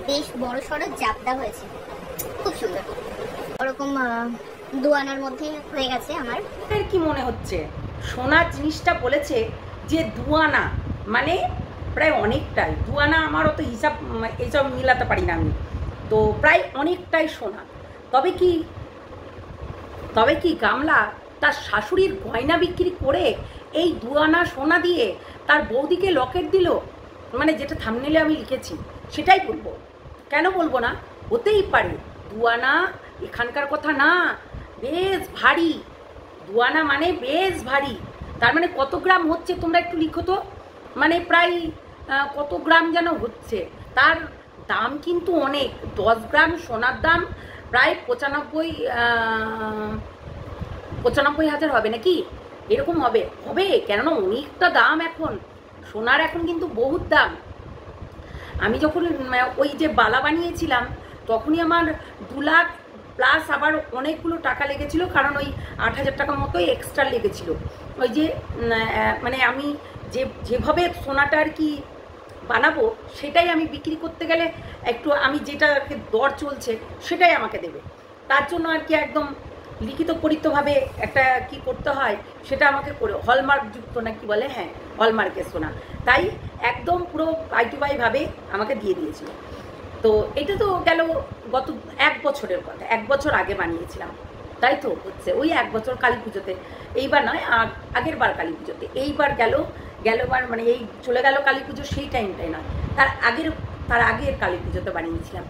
বেশ বড় সড়ো জাপটা হয়েছে, খুব সুন্দর। ওরকম দুয়ানার মধ্যে হয়ে গেছে আমার। কি মনে হচ্ছে সোনার জিনিসটা বলেছে যে দুয়ানা, মানে প্রায় অনেকটাই দুয়ানা। আমার অত হিসাব এইসব মিলাতে পারি না আমি, তো প্রায় অনেকটাই সোনা। তবে কি গামলা তার শাশুড়ির গয়না বিক্রি করে এই দুয়ানা সোনা দিয়ে তার বৌদিকে লকেট দিল? মানে যেটা থাম্বনেলে আমি লিখেছি সেটাই বলবো, কেন বলবো না? হতেই পারে। দুয়ানা এখানকার কথা না, বেশ ভারী। দুয়ানা মানে বেশ ভারী। তার মানে কত গ্রাম হচ্ছে তোমরা একটু লিখো তো। মানে প্রায় কত গ্রাম যেন হচ্ছে। তার দাম কিন্তু অনেক। 10 গ্রাম সোনার দাম প্রায় 95,000 হবে নাকি, এরকম হবে। কেননা অনেকটা দাম এখন সোনার, এখন কিন্তু বহুত দাম। আমি যখন ওই যে বালা বানিয়েছিলাম তখনই আমার 2 লাখ প্লাস আবার অনেকগুলো টাকা লেগেছিল, কারণ ওই 8,000 টাকা মতোই এক্সট্রা লেগেছিল। ওই যে মানে আমি যেভাবে সোনাটা আর কি বানাবো সেটাই আমি বিক্রি করতে গেলে একটু আমি যেটা দর চলছে সেটাই আমাকে দেবে। তার জন্য আর কি একদম লিখিত পরিতভাবে একটা কি করতে হয় সেটা আমাকে করে, হলমার্কযুক্ত না কি বলে, হ্যাঁ হলমার্কের সোনা, তাই একদম পুরো বাই টু বাই ভাবে আমাকে দিয়ে দিয়েছিল। তো এটা তো গেল গত 1 বছরের কথা, 1 বছর আগে বানিয়েছিলাম, তাই তো হচ্ছে ওই 1 বছর কালী পুজোতে। এইবার নয়, আগের বার কালী পুজোতে। এইবার গেলবার মানে এই চলে গেল কালী পুজো, সেই টাইমটাই নয়, তার আগের কালী পুজোতে বানিয়েছিলাম।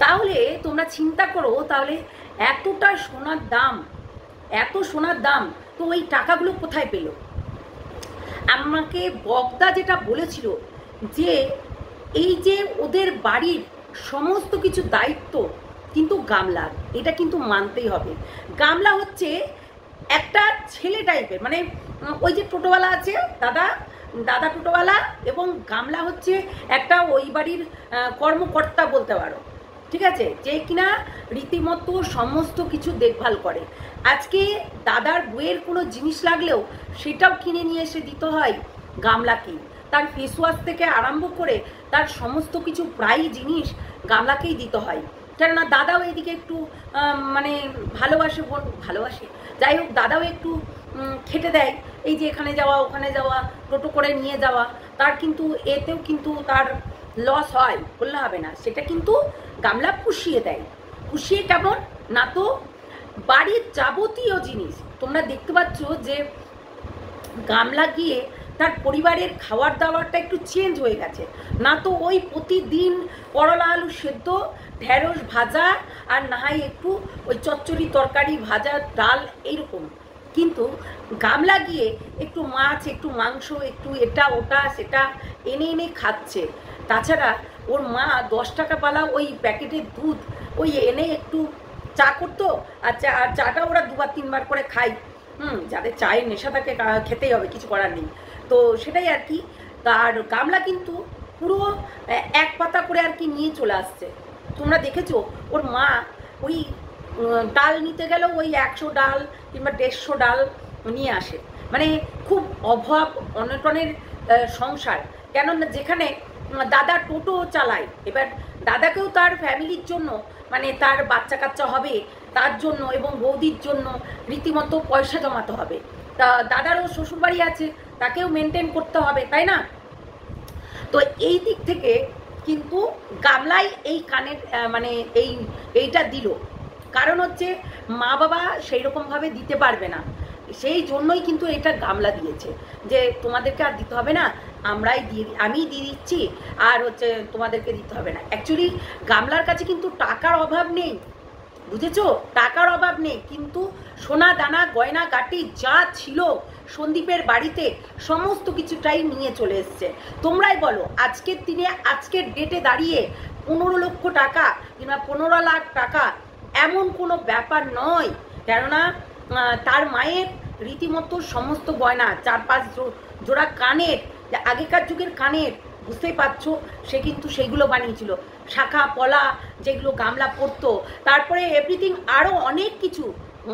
তাহলে তোমরা চিন্তা করো, তাহলে এতটা সোনার দাম, এত সোনার দাম, তো ওই টাকাগুলো কোথায় পেল? আমাকে বগদা যেটা বলেছিল যে এই যে ওদের বাড়ির সমস্ত কিছু দায়িত্ব কিন্তু গামলার, এটা কিন্তু মানতেই হবে। গামলা হচ্ছে একটা ছেলে টাইপের, মানে ওই যে টোটোওয়ালা আছে দাদা টোটোওয়ালা, এবং গামলা হচ্ছে একটা ওই বাড়ির কর্মকর্তা বলতে পারো, ঠিক আছে, যে কিনা রীতিমতো সমস্ত কিছু দেখভাল করে। আজকে দাদার বইয়ের কোনো জিনিস লাগলেও সেটাও কিনে নিয়ে এসে দিতে হয় গামলাকেই। তার ফেস ওয়াশ থেকে আরম্ভ করে তার সমস্ত কিছু প্রায় জিনিস গামলাকেই দিতে হয়। কেননা দাদাও এদিকে একটু মানে ভালোবাসে, যাই হোক দাদাও একটু খেটে দেয়, এই যে এখানে যাওয়া ওখানে যাওয়া, টোটো করে নিয়ে যাওয়া, তার কিন্তু এতেও কিন্তু তার লস হয় বললে হবে না, সেটা কিন্তু গামলা পুষিয়ে দেয়। পুষিয়ে কেমন না, তো বাড়ির যাবতীয় জিনিস তোমরা দেখতে পাচ্ছ যে গামলা গিয়ে তার পরিবারের খাবার দাবারটা একটু চেঞ্জ হয়ে গেছে। না তো ওই প্রতিদিন করলা আলু সেদ্ধ, ঢেঁড়স ভাজা, আর না হয় একটু ওই চচ্চড়ি তরকারি ভাজা ডাল এইরকম, কিন্তু গামলা গিয়ে একটু মাছ, একটু মাংস, একটু এটা ওটা সেটা এনে খাচ্ছে। তাছাড়া ওর মা 10 টাকা পালা ওই প্যাকেটের দুধ ওই এনে একটু চা করতো, আর চাটা ওরা 2-3 বার করে খায়। যাদের চায়ের নেশা থাকে খেতেই হবে, কিছু করার নেই। তো সেটাই আর কি। তার গামলা কিন্তু পুরো 1 পাতা করে আর কি নিয়ে চলে আসছে। তোমরা দেখেছো ওর মা ওই ডাল নিতে গেলেও ওই 100 ডাল কিংবা 150 ডাল নিয়ে আসে। মানে খুব অভাব অনটনের সংসার। কেননা যেখানে দাদা টোটো চালায়, এবার দাদাকেও তার ফ্যামিলির জন্য, মানে তার বাচ্চা কাচ্চা হবে তার জন্য এবং বৌদির জন্য রীতিমতো পয়সা জমাতে হবে। তা দাদারও শ্বশুরবাড়ি আছে, তাকেও মেনটেন করতে হবে, তাই না? তো এই দিক থেকে কিন্তু গামলাই এই কানের মানে এইটা দিল, কারণ হচ্ছে মা বাবা সেই রকমভাবে দিতে পারবে না, সেই জন্যই কিন্তু এটা গামলা দিয়েছে যে তোমাদেরকে আর দিতে হবে না, আমি দিয়ে দিচ্ছি, আর হচ্ছে তোমাদেরকে দিতে হবে না। অ্যাকচুয়ালি গামলার কাছে কিন্তু টাকার অভাব নেই, বুঝেছো, টাকার অভাব নেই, কিন্তু সোনা দানা গয়না গাটি যা ছিল সন্দীপের বাড়িতে সমস্ত কিছুটাই নিয়ে চলে এসছে। তোমরাই বলো আজকের দিনে, আজকের ডেটে দাঁড়িয়ে 15 লক্ষ টাকা কিংবা 15 লাখ টাকা এমন কোনো ব্যাপার নয়। কেননা তার মায়ের রীতিমতো সমস্ত গয়না, 4-5 জোড়া কানের, আগেকার যুগের কানের, বুঝতেই পারছো, সে কিন্তু সেইগুলো বানিয়েছিল, শাখা পলা যেগুলো গামলা পরতো, তারপরে এভরিথিং আরও অনেক কিছু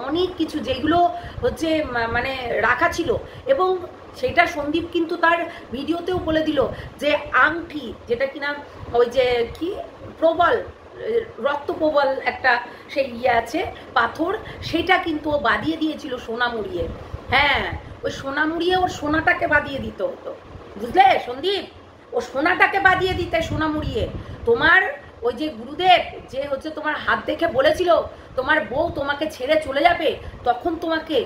অনেক কিছু যেগুলো হচ্ছে মানে রাখা ছিল। এবং সেটা সন্দীপ কিন্তু তার ভিডিওতেও বলে দিল যে আংটি, যেটা কিনা ওই যে কি প্রবল রক্ত প্রবল একটা সেই ইয়ে আছে পাথর, সেটা কিন্তু ও বাদিয়ে দিয়েছিল সোনা মুড়িয়ে। হ্যাঁ, ওই সোনা মুড়িয়ে ওর সোনাটাকে বাদিয়ে দিতে হতো, বুঝলে সন্দীপ? ও সোনাটাকে বাদিয়ে দিতে, সোনা মুড়িয়ে। তোমার ওই যে গুরুদেব যে হচ্ছে তোমার হাত দেখে বলেছিল তোমার বউ তোমাকে ছেড়ে চলে যাবে, তখন তোমাকে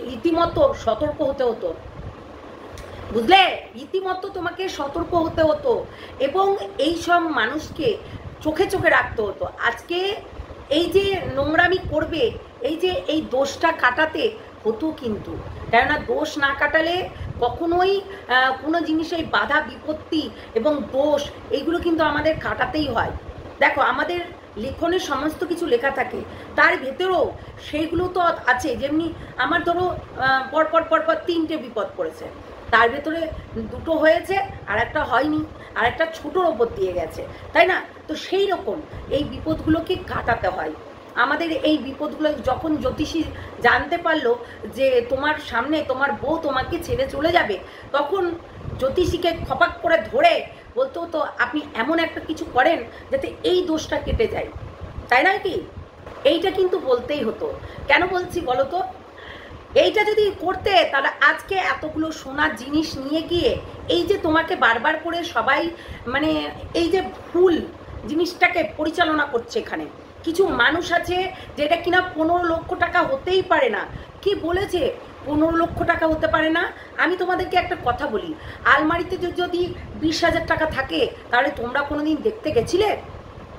রীতিমতো সতর্ক হতে হতো, বুঝলে? রীতিমতো তোমাকে সতর্ক হতে হতো এবং এই সব মানুষকে চোখে চোখে রাখতে হতো। আজকে এই যে নোংরামি করবে, এই যে এই দোষটা কাটাতে হতো কিন্তু, কেননা দোষ না কাটালে কখনোই কোনো জিনিসে বাধা বিপত্তি এবং দোষ এইগুলো কিন্তু আমাদের কাটাতেই হয়। দেখো, আমাদের লেখনের সমস্ত কিছু লেখা থাকে, তার ভেতরেও সেইগুলো তো আছে। যেমনি আমার ধরো পরপর 3টে বিপদ পড়েছে, তার ভেতরে 2টো হয়েছে আর একটা হয়নি, আর একটা ছোটোর ওপর দিয়ে গেছে, তাই না? তো সেই রকম এই বিপদগুলোকে কাটাতে হয়। আমাদের এই বিপদগুলো যখন জ্যোতিষী জানতে পারলো যে তোমার সামনে তোমার বউ তোমাকে ছেড়ে চলে যাবে, তখন জ্যোতিষীকে খপাক করে ধরে বলতো তো আপনি এমন একটা কিছু করেন যাতে এই দোষটা কেটে যায়, তাই নয় কি? এইটা কিন্তু বলতেই হতো। কেন বলছি বলো তো? এইটা যদি করতে, তাহলে আজকে এতগুলো সোনার জিনিস নিয়ে গিয়ে এই যে তোমাকে বারবার করে সবাই মানে এই যে ভুল জিনিসটাকে পরিচালনা করছে, এখানে কিছু মানুষ আছে যেটা কিনা 15 লক্ষ টাকা হতেই পারে না। কি বলেছে 15 লক্ষ টাকা হতে পারে না? আমি তোমাদেরকে একটা কথা বলি, আলমারিতে যদি 20,000 টাকা থাকে, তাহলে তোমরা কোনোদিন দেখতে গেছিলে?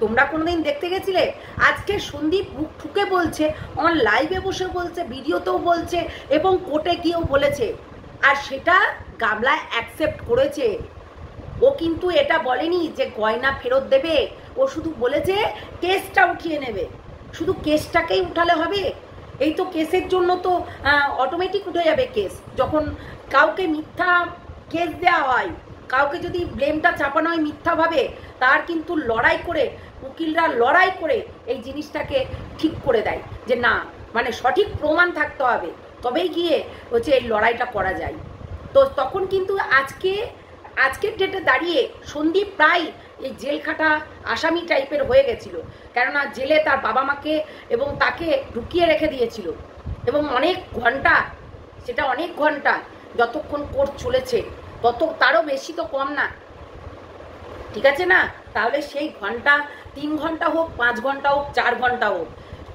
তোমরা কোনোদিন দেখতে গেছিলে? আজকে সন্দীপ মুখ ঠুকে বলছে, আমার লাইভে বসে বলছে, ভিডিওতেও বলছে এবং কোর্টে গিয়েও বলেছে, আর সেটা গামলা অ্যাকসেপ্ট করেছে। ও কিন্তু এটা বলেনি যে গয়না ফেরত দেবে, ও শুধু বলেছে কেসটা উঠিয়ে নেবে। শুধু কেসটাকেই উঠালে হবে? এই তো কেসের জন্য তো অটোমেটিক উঠে যাবে কেস। যখন কাউকে মিথ্যা কেস দেওয়া হয়, কাউকে যদি ব্লেমটা চাপানো হয় মিথ্যাভাবে, তার কিন্তু লড়াই করে উকিলরা লড়াই করে এই জিনিসটাকে ঠিক করে দেয় যে না, মানে সঠিক প্রমাণ থাকতে হবে, তবেই গিয়ে হচ্ছে এই লড়াইটা করা যায়। তো তখন কিন্তু আজকের ডেটে দাঁড়িয়ে সন্দীপ প্রায় এই জেলখাটা আসামি টাইপের হয়ে গেছিল, কেননা জেলে তার বাবা মাকে এবং তাকে ঢুকিয়ে রেখে দিয়েছিল এবং অনেক ঘন্টা, সেটা অনেক ঘন্টা যতক্ষণ কোর্ট চলেছে, তারও বেশি তো কম না, ঠিক আছে না? তাহলে সেই ঘন্টা 3 ঘন্টা হোক, 5 ঘন্টা হোক, 4 ঘন্টা হোক,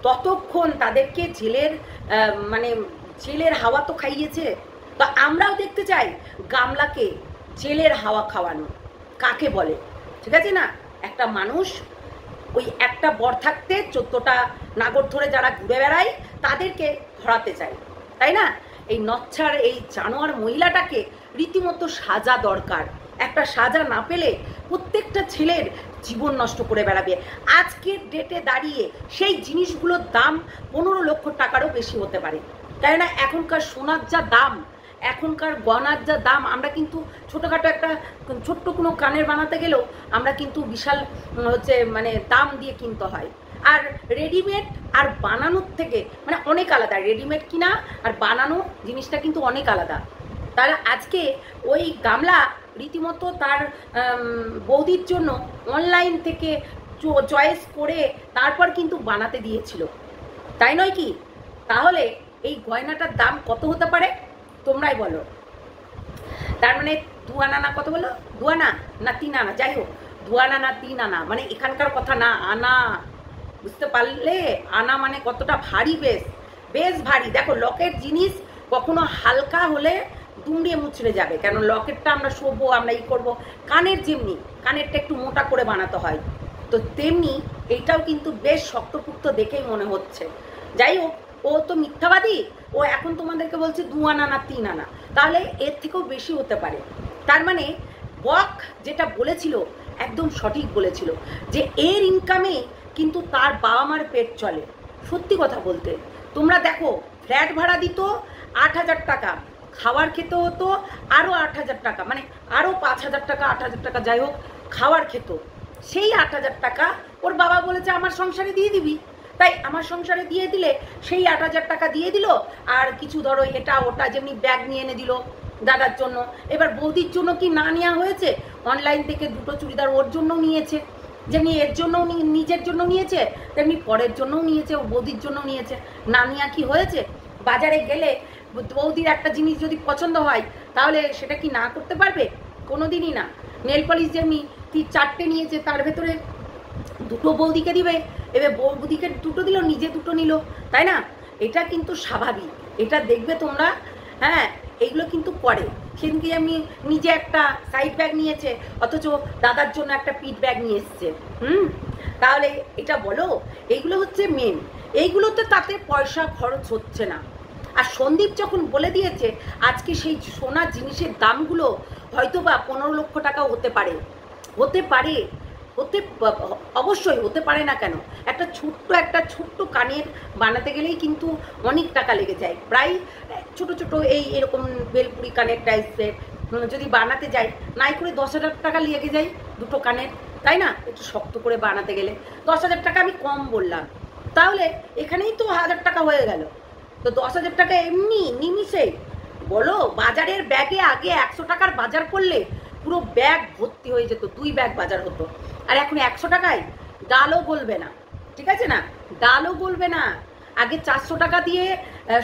ততক্ষণ তাদেরকে মানে জেলের হাওয়া তো খাইয়েছে। তো আমরাও দেখতে চাই গামলাকে জেলের হাওয়া খাওয়ানো কাকে বলে, ঠিক আছে না? একটা মানুষ ওই একটা বর থাকতে 14টা নাগর ধরে যারা ঘুরে বেড়ায় তাদেরকে ধরাতে চায়, তাই না? এই নচ্ছার এই জানোয়ার মহিলাটাকে রীতিমতো সাজা দরকার। একটা সাজা না পেলে প্রত্যেকটা ছেলের জীবন নষ্ট করে বেড়াবে। আজকের ডেটে দাঁড়িয়ে সেই জিনিসগুলোর দাম 15 লক্ষ টাকারও বেশি হতে পারে, তাই না? এখনকার সোনার যা দাম, এখনকার গয়নার যা দাম, আমরা কিন্তু ছোটোখাটো একটা ছোট্ট কোনো কানের বানাতে গেলেও আমরা কিন্তু বিশাল হচ্ছে মানে দাম দিয়ে কিনতে হয়। আর রেডিমেড আর বানানোর থেকে মানে অনেক আলাদা, রেডিমেড কিনা আর বানানো জিনিসটা কিন্তু অনেক আলাদা। তাহলে আজকে ওই গামলা রীতিমতো তার বৌদির জন্য অনলাইন থেকে চয়েস করে তারপর কিন্তু বানাতে দিয়েছিল, তাই নয় কি? তাহলে এই গয়নাটার দাম কত হতে পারে তোমরাই বলো। তার মানে 2 আনা না, কত বলো? 2 আনা না 3 আনা, যাই হোক 2 আনা না 3 আনা, মানে এখানকার কথা না, আনা, বুঝতে পারলে? আনা মানে কতটা ভারী, বেশ ভারী। দেখো, লকেট জিনিস কখনো হালকা হলে দুমড়িয়ে মুচড়ে যাবে, কেন লকেটটা আমরা শোবো, আমরা করবো। কানের যেমনি, কানেরটা একটু মোটা করে বানাতে হয়, তো তেমনি এইটাও কিন্তু বেশ শক্তপুক্ত দেখেই মনে হচ্ছে। যাই হোক, ও তো মিথ্যাবাদী, ও এখন তোমাদেরকে বলছে 2 আনা না 3 আনা, তাহলে এর থেকেও বেশি হতে পারে। তার মানে বক যেটা বলেছিল একদম সঠিক বলেছিল যে এর ইনকামে কিন্তু তার বাবা মার পেট চলে। সত্যি কথা বলতে, তোমরা দেখো, ফ্ল্যাট ভাড়া দিত 8,000 টাকা, খাবার খেতে হতো আরও 8,000 টাকা, মানে আরও 5,000 টাকা, 8,000 টাকা, যাই হোক খাবার খেত। সেই 8,000 টাকা ওর বাবা বলেছে আমার সংসারে দিয়ে দিবি, তাই আমার সংসারে দিয়ে দিলে সেই 8,000 টাকা দিয়ে দিল, আর কিছু ধরো এটা ওটা যেমনি ব্যাগ নিয়ে এনে দিল দাদার জন্য। এবার বৌদির জন্য কি না নেওয়া হয়েছে? অনলাইন থেকে 2টো চুড়িদার ওর জন্য নিয়েছে, যেমনি এর জন্য নিজের জন্য নিয়েছে, তেমনি পরের জন্যও নিয়েছে, ও বৌদির জন্য নিয়েছে। না নেওয়া কি হয়েছে? বাজারে গেলে বৌদির একটা জিনিস যদি পছন্দ হয় তাহলে সেটা কি না করতে পারবে? কোনোদিনই না। নেল পলিশ যেমনি 4টে নিয়েছে, তার ভেতরে 2টো বৌদিকে দিবে, এবার বৌদিকে 2টো দিল, নিজে 2টো নিল, তাই না? এটা কিন্তু স্বাভাবিক, এটা দেখবে তোমরা। হ্যাঁ, এইগুলো কিন্তু করে। সেদিনকে আমি নিজে একটা সাইড ব্যাগ নিয়েছে, অথচ দাদার জন্য একটা পিঠ ব্যাগ নিয়ে এসছে। তাহলে এটা বলো, এইগুলো হচ্ছে মেন। এইগুলোতে তাতে পয়সা খরচ হচ্ছে না। আর সন্দীপ যখন বলে দিয়েছে আজকে সেই সোনার জিনিসের দামগুলো হয়তো বা 15 লক্ষ টাকাও হতে পারে, অবশ্যই হতে পারে না কেন? একটা ছোট্ট কানের বানাতে গেলেই কিন্তু অনেক টাকা লেগে যায়। প্রায় ছোট এরকম বেলপুরি কানের টাইপের যদি বানাতে যাই, নাই করে 10,000 টাকা লেগে যায় 2টো কানের, তাই না? একটু শক্ত করে বানাতে গেলে 10,000 টাকা আমি কম বললাম, তাহলে এখানেই তো 1,000 টাকা হয়ে গেল। তো 10,000 টাকা এমনি নিমিষে বলো। বাজারের ব্যাগে আগে 100 টাকার বাজার করলে পুরো ব্যাগ ভর্তি হয়ে যেত, 2 ব্যাগ বাজার হতো। আর এখন 100 টাকায় ডালও গলবে না, ঠিক আছে না? ডালও গলবে না। আগে 400 টাকা দিয়ে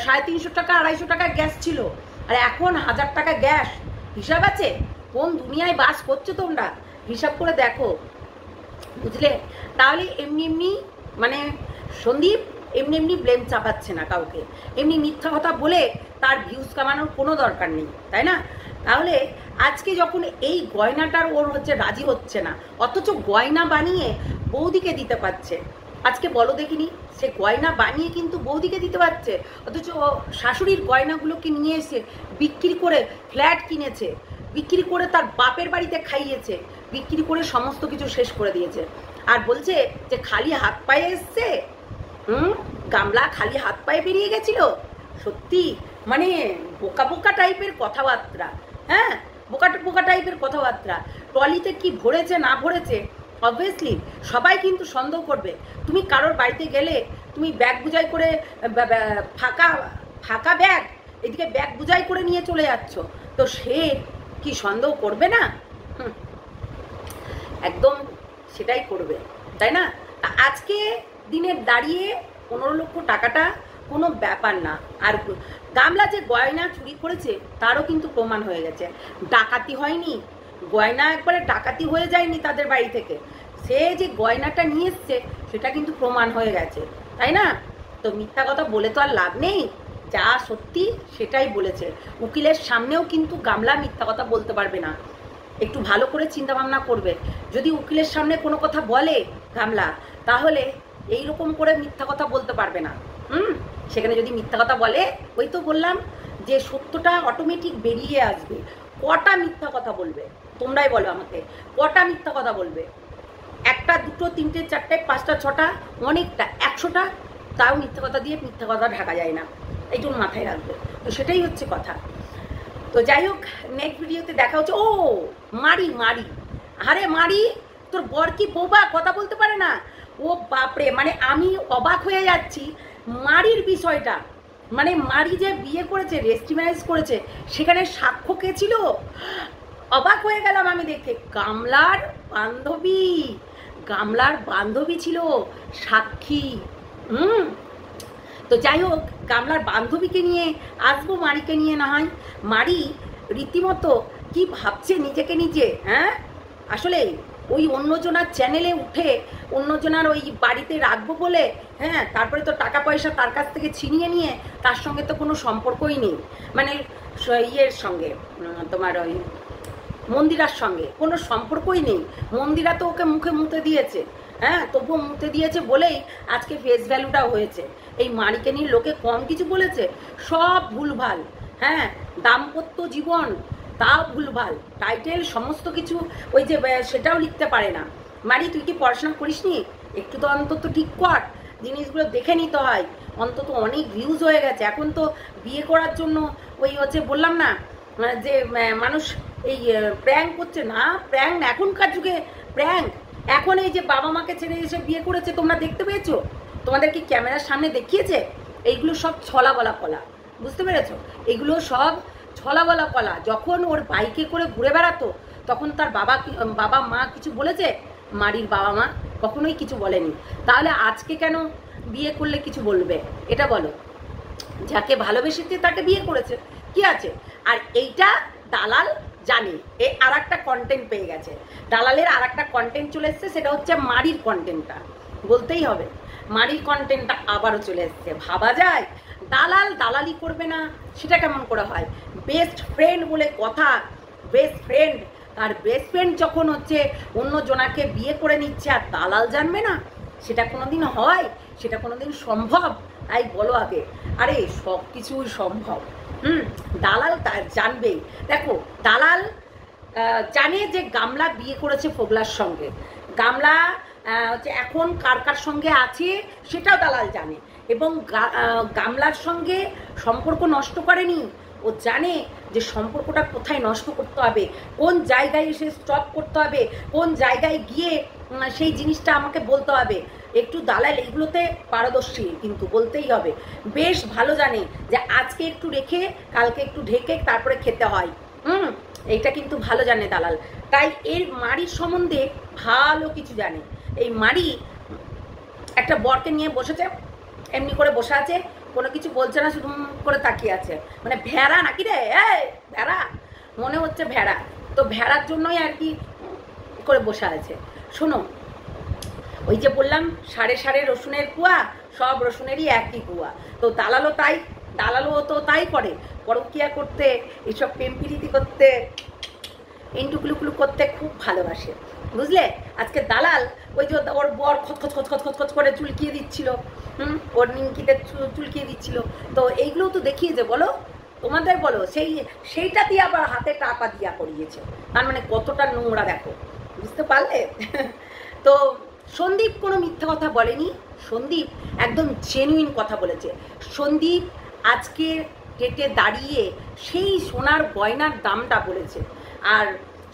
350 টাকা 250 টাকা গ্যাস ছিল, আর এখন 1000 টাকা গ্যাস। হিসাব আছে? কোন দুনিয়ায় বাস করছো তোমরা? হিসাব করে দেখো, বুঝলে? তাহলে এমনি মানে সন্দীপ এমনি ব্লেম চাপাচ্ছে না কাউকে, এমনি মিথ্যা কথা বলে তার ভিউজ কামানোর কোনো দরকার নেই, তাই না? তাহলে আজকে যখন এই গয়নাটার ওর হচ্ছে রাজি হচ্ছে না, অথচ গয়না বানিয়ে বৌদিকে দিতে পারছে। আজকে বলো দেখিনি, সে গয়না বানিয়ে কিন্তু বৌদিকে দিতে পারছে, অথচ শাশুড়ির গয়নাগুলোকে নিয়ে এসে বিক্রি করে ফ্ল্যাট কিনেছে, বিক্রি করে তার বাপের বাড়িতে খাইয়েছে, বিক্রি করে সমস্ত কিছু শেষ করে দিয়েছে। আর বলছে যে খালি হাত পায়ে এসছে। গামলা খালি হাত পায়ে বেরিয়ে গেছিল। সত্যি মানে বোকা টাইপের কথাবার্তা। হ্যাঁ, বোকা টাইপের কথাবার্তা। ট্রলিতে কি ভরেছে না ভরেছে অবভিয়াসলি সবাই কিন্তু সন্দেহ করবে। তুমি কারোর বাড়িতে গেলে তুমি ব্যাগ বুঝাই করে, ফাঁকা ব্যাগ, এদিকে ব্যাগ বুঝাই করে নিয়ে চলে যাচ্ছ, তো সে কি সন্দেহ করবে না? একদম সেটাই করবে, তাই না? আজকে দিনে দাঁড়িয়ে 15 লক্ষ টাকাটা কোনো ব্যাপার না। আর গামলা যে গয়না চুরি করেছে তারও কিন্তু প্রমাণ হয়ে গেছে। ডাকাতি হয়নি, গয়না একবারে ডাকাতি হয়ে যায়নি তাদের বাড়ি থেকে। সে যে গয়নাটা নিয়ে এসছে সেটা কিন্তু প্রমাণ হয়ে গেছে, তাই না? তো মিথ্যা কথা বলে তো আর লাভ নেই, যা সত্যি সেটাই বলেছে। উকিলের সামনেও কিন্তু গামলা মিথ্যা কথা বলতে পারবে না। একটু ভালো করে চিন্তা ভাবনা করবে। যদি উকিলের সামনে কোনো কথা বলে গামলা, তাহলে এইরকম করে মিথ্যা কথা বলতে পারবে না। সেখানে যদি মিথ্যা কথা বলে, ওই তো বললাম যে সত্যটা অটোমেটিক বেরিয়ে আসবে। কটা মিথ্যা কথা বলবে তোমরাই বলো আমাকে, কটা মিথ্যা কথা বলবে? 1টা 2টো 3টে 4টে 5টা 6টা, অনেকটা 100টা, তাও মিথ্যা কথা দিয়ে মিথ্যা কথা ঢাকা যায় না। এইটুকু মাথায় রাখবে। তো সেটাই হচ্ছে কথা। তো যাই হোক, নেক্সট ভিডিওতে দেখা হচ্ছে। ও মারি, আরে মারি, তোর বর কি বোবা, কথা বলতে পারে না? ও বাপরে, মানে আমি অবাক হয়ে যাচ্ছি মারির বিষয়টা। মানে মারি যে বিয়ে করেছে, রেজিস্ট্রি ম্যারেজ করেছে, সেখানে সাক্ষ্য কে ছিল? অবাক হয়ে গেলাম আমি দেখে। গামলার বান্ধবী ছিল সাক্ষী। তো যাই হোক, গামলার বান্ধবীকে নিয়ে আসবো, মারিকে নিয়ে না হয়। মারি রীতিমতো কি ভাবছে নিজেকে নিজে। হ্যাঁ, আসলে ওই অন্যজনার চ্যানেলে উঠে অন্যজনার ওই বাড়িতে রাখবো বলে, হ্যাঁ, তারপরে তো টাকা পয়সা তার কাছ থেকে ছিনিয়ে নিয়ে তার সঙ্গে তো কোনো সম্পর্কই নেই। মানে ইয়ের সঙ্গে, তোমার ওই মন্দিরার সঙ্গে কোনো সম্পর্কই নেই। মন্দিরা তো ওকে মুখে মুতে দিয়েছে, হ্যাঁ, তবুও মুতে দিয়েছে বলেই আজকে ফেস ভ্যালুটাও হয়েছে। এই মারিকে নিয়ে লোকে কম কিছু বলেছে? সব ভুলভাল। হ্যাঁ, দাম্পত্য জীবন তাও ভুলভাল, টাইটেল সমস্ত কিছু ওই যে সেটাও লিখতে পারে না। মারি, তুই কি পড়াশোনা করিসনি? একটু তো অন্তত ঠিক কর, জিনিসগুলো দেখে নিতে হয়। অন্তত অনেক ভিউজ হয়ে গেছে। এখন তো বিয়ে করার জন্য ওই হচ্ছে বললাম না যে মানুষ এই প্র্যাঙ্ক করছে না, প্র্যাঙ্ক এখনকার যুগে প্র্যাঙ্ক এখন এই যে বাবা মাকে ছেড়ে এসে বিয়ে করেছে, তোমরা দেখতে পেয়েছো? তোমাদের কি ক্যামেরার সামনে দেখিয়েছে? এইগুলো সব ছলা বলা কলা, বুঝতে পেরেছো? এগুলো সব ছলা বলা কলা। যখন ওর বাইকে করে ঘুরে বেড়াতো তখন তার বাবা মা কিছু বলেছে? মারির বাবা মা কখনোই কিছু বলেনি। তাহলে আজকে কেন বিয়ে করলে কিছু বলবে? এটা বলো। যাকে ভালোবেসেছে তাকে বিয়ে করেছে, কি আছে? আর এইটা দালাল জানে, এ আর একটা কন্টেন্ট পেয়ে গেছে। দালালের আর একটা কন্টেন্ট চলে এসছে, সেটা হচ্ছে মারির কন্টেন্টটা। বলতেই হবে, মারির কন্টেন্টটা আবারও চলে এসছে। ভাবা যায় দালাল দালালি করবে না? সেটা কেমন করে হয়? বেস্ট ফ্রেন্ড বলে কথা, বেস্ট ফ্রেন্ড, আর বেস্ট ফ্রেন্ড যখন হচ্ছে অন্য জনাকে বিয়ে করে নিচ্ছে আর দালাল জানবে না, সেটা কোনোদিন হয়? সেটা কোনোদিন সম্ভব? তাই বলো আগে। আরে সব কিছুই সম্ভব। দালাল জানবেই। দেখো, দালাল জানে যে গামলা বিয়ে করেছে ফোগলার সঙ্গে। গামলা হচ্ছে এখন কার কার সঙ্গে আছে সেটাও দালাল জানে, এবং গামলার সঙ্গে সম্পর্ক নষ্ট করেনি। ও জানে যে সম্পর্কটা কোথায় নষ্ট করতে হবে, কোন জায়গায় এসে স্টপ করতে হবে, কোন জায়গায় গিয়ে সেই জিনিসটা আমাকে বলতে হবে। একটু দালাল এগুলোতে পারদর্শী, কিন্তু বলতেই হবে। বেশ ভালো জানে যে আজকে একটু রেখে কালকে একটু ঢেকে তারপরে খেতে হয়। এইটা কিন্তু ভালো জানে দালাল। তাই এর মারির সম্বন্ধে ভালো কিছু জানে। এই মারি একটা বরকে নিয়ে বসেছে, এমনি করে বসে আছে, কোনো কিছু বলছে না, শুধু করে তাকিয়ে আছে। মানে ভেড়া নাকি রে? ভেড়া মনে হচ্ছে, ভেড়া। তো ভেড়ার জন্যই আর কি করে বসে আছে। শোনো, ওই যে বললাম সাড়ে সাড়ে রসুনের কুয়া, সব রসুনেরই একই কুয়া। তো দালালও তো তাই করে, পরকিয়া করতে, এইসব প্রেমপিরিতি করতে, ইন্টুকুলুকুলু করতে খুব ভালোবাসে, বুঝলে? আজকে দালাল ওই যে ওর বর খচ করে চুলকিয়ে দিচ্ছিল, ওর নিমকিতে চুলকিয়ে দিচ্ছিল। তো এইগুলোও তো দেখিয়েছে, বলো তোমাদের, বলো। সেইটা দিয়ে আবার হাতে টাকা দিয়া করিয়েছে। তার মানে কতটা নোংরা দেখো, বুঝতে পারলে? তো সন্দীপ কোনো মিথ্যা কথা বলেনি, সন্দীপ একদম জেনুইন কথা বলেছে। সন্দীপ আজকে ডেটে দাঁড়িয়ে সেই সোনার গয়নার দামটা বলেছে। আর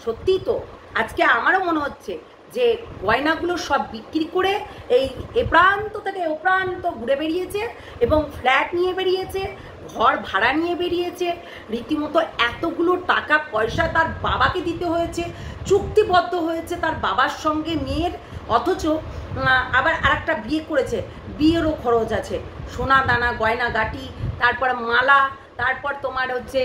সত্যি তো আজকে আমারও মনে হচ্ছে যে গয়নাগুলো সব বিক্রি করে এই এ প্রান্ত থেকে ও প্রান্ত ঘুরে বেরিয়েছে, এবং ফ্ল্যাট নিয়ে বেরিয়েছে, ঘর ভাড়া নিয়ে বেরিয়েছে। রীতিমতো এতগুলো টাকা পয়সা তার বাবাকে দিতে হয়েছে, চুক্তিবদ্ধ হয়েছে তার বাবার সঙ্গে মেয়ের। অথচ আবার আরেকটা বিয়ে করেছে, বিয়েরও খরচ আছে, সোনা দানা গয়না গাটি, তারপর মালা, তারপর তোমার হচ্ছে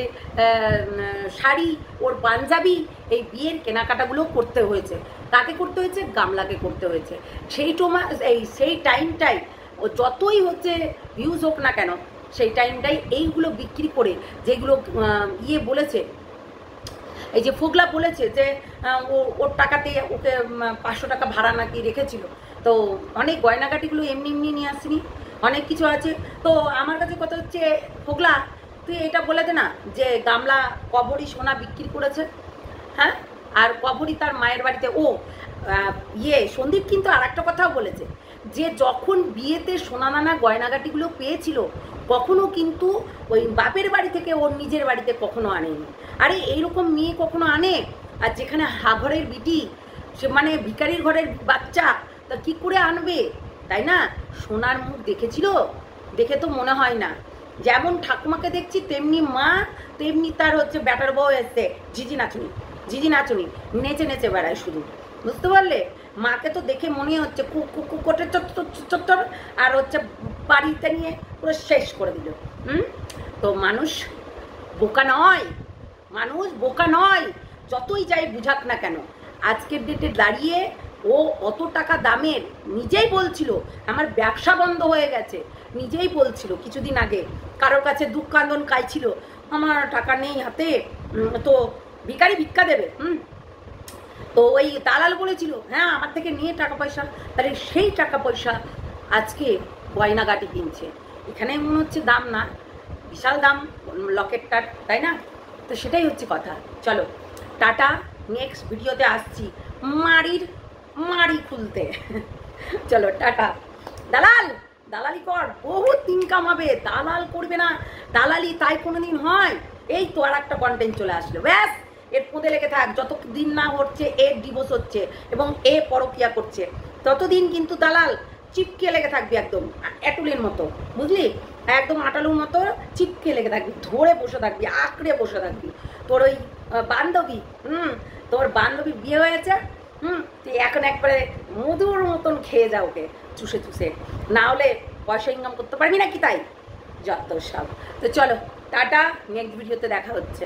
শাড়ি, ওর পাঞ্জাবি, এই বিয়ের কেনাকাটাগুলো করতে হয়েছে। কাকে করতে হয়েছে? গামলাকে করতে হয়েছে। সেই টাইমটাই ও যতই হচ্ছে ভিউজ হোক না কেন, সেই টাইমটাই এইগুলো বিক্রি করে, যেগুলো বলেছে, এই যে ফোগলা বলেছে যে ওর টাকাতে ওকে 500 টাকা ভাড়া নাকি রেখেছিল। তো অনেক গয়নাগাটিগুলো এমনি নিয়ে আসিনি, অনেক কিছু আছে। তো আমার কাছে কথা হচ্ছে, ফোগলা তুই এটা বলে দে না যে গামলা কবরই সোনা বিক্রি করেছে, হ্যাঁ? আর কবরই তার মায়ের বাড়িতে। সন্দীপ কিন্তু আর একটা কথাও বলেছে, যে যখন বিয়েতে সোনা নানা গয়নাগাটিগুলো পেয়েছিল, কখনো কিন্তু ওই বাপের বাড়ি থেকে ওর নিজের বাড়িতে কখনো আনেনি। আরে এইরকম মেয়ে কখনো আনে? আর যেখানে হাঘরের বিটি, সে মানে ভিখারির ঘরের বাচ্চা, তা কি করে আনবে, তাই না? সোনার মুখ দেখেছিল? দেখে তো মনে হয় না। যেমন ঠাকুমাকে দেখছি তেমনি মা, তেমনি তার হচ্ছে ব্যাটার বউ এসছে ঝিঝি নাচুনি নেচে নেচে বেড়ায় শুধু, বুঝতে পারলে? মাকে তো দেখে মনে হচ্ছে কোটে চত্বর, আর হচ্ছে বাড়িতে নিয়ে পুরো শেষ করে দিল। তো মানুষ বোকা নয়, যতই যাই বুঝাক না কেন। আজকের ডেটে দাঁড়িয়ে ও অত টাকা দামের, নিজেই বলছিল আমার ব্যবসা বন্ধ হয়ে গেছে, নিজেই বলছিল কিছুদিন আগে, কারোর কাছে দুঃখ কান্দন কাইছিল, আমার টাকা নেই হাতে, তো ভিখারি ভিক্ষা দেবে। তো ওই দালাল বলেছিল হ্যাঁ আমার থেকে নিয়ে টাকা পয়সা, তাহলে সেই টাকা পয়সা আজকে গয়নাগাটি কিনছে। এখানে মনে হচ্ছে দাম না, বিশাল দাম লকেটটার, তাই না? তো সেটাই হচ্ছে কথা। চলো টাটা, নেক্সট ভিডিওতে আসছি মারি খুলতে। চলো টাটা। দালালি কর, বহুত ইনকাম হবে। দালাল করবে না, দালালি তাই কোনোদিন হয়? এই তো আর একটা কন্টেন্ট চলে আসলো, ব্যাস এর পোঁদে লেগে থাক, যতদিন না হচ্ছে এর ডিভোর্স হচ্ছে এবং এ পরকিয়া করছে, ততদিন কিন্তু দালাল চিপকে লেগে থাকবি একদম অ্যাটুলির মতো, বুঝলি? একদম আটালুর মতো চিপকে লেগে থাকবি, ধরে বসে থাকবি, আঁকড়ে বসে থাকবি। তোর ওই বান্ধবী, তোর বান্ধবী বিয়ে হয়েছে, তুই এখন একবারে মধুর মতন খেয়ে যা ওকে চুষে চুষে, না হলে পয়সা ইনকাম করতে পারবি না কি? তাই যত সব। তো চলো টাটা, নেক্সট ভিডিওতে দেখা হচ্ছে।